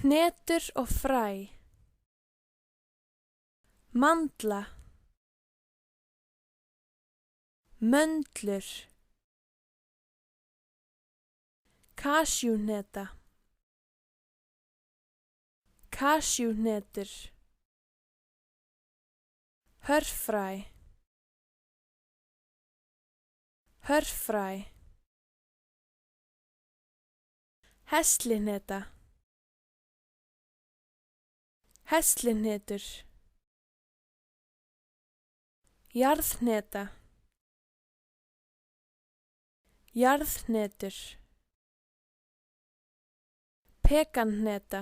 Hnetur og fræ. Mandla. Möndlur. Kasjúhneta. Kasjúhnetur. Hörfræ. Hörfræ. Heslihnetur. Heslihnetur. Jarðhneta. Jarðhnetur. Pekanhneta.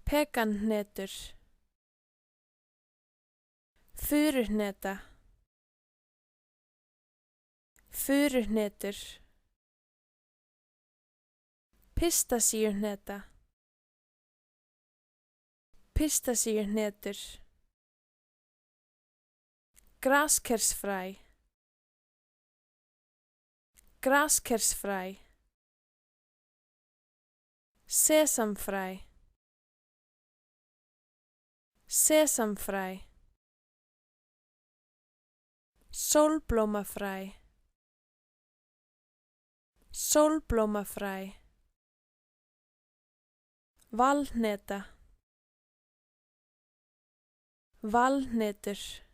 Pekanhnetur. Furuhneta. Furuhnetur. Pistasíuhneta. Pistasíuhnetur. Graskersfræ. Graskersfræ. Sesamfræ. Sesamfræ. Sólblómafræ. Sólblómafræ. Valhneta. Valhnetur.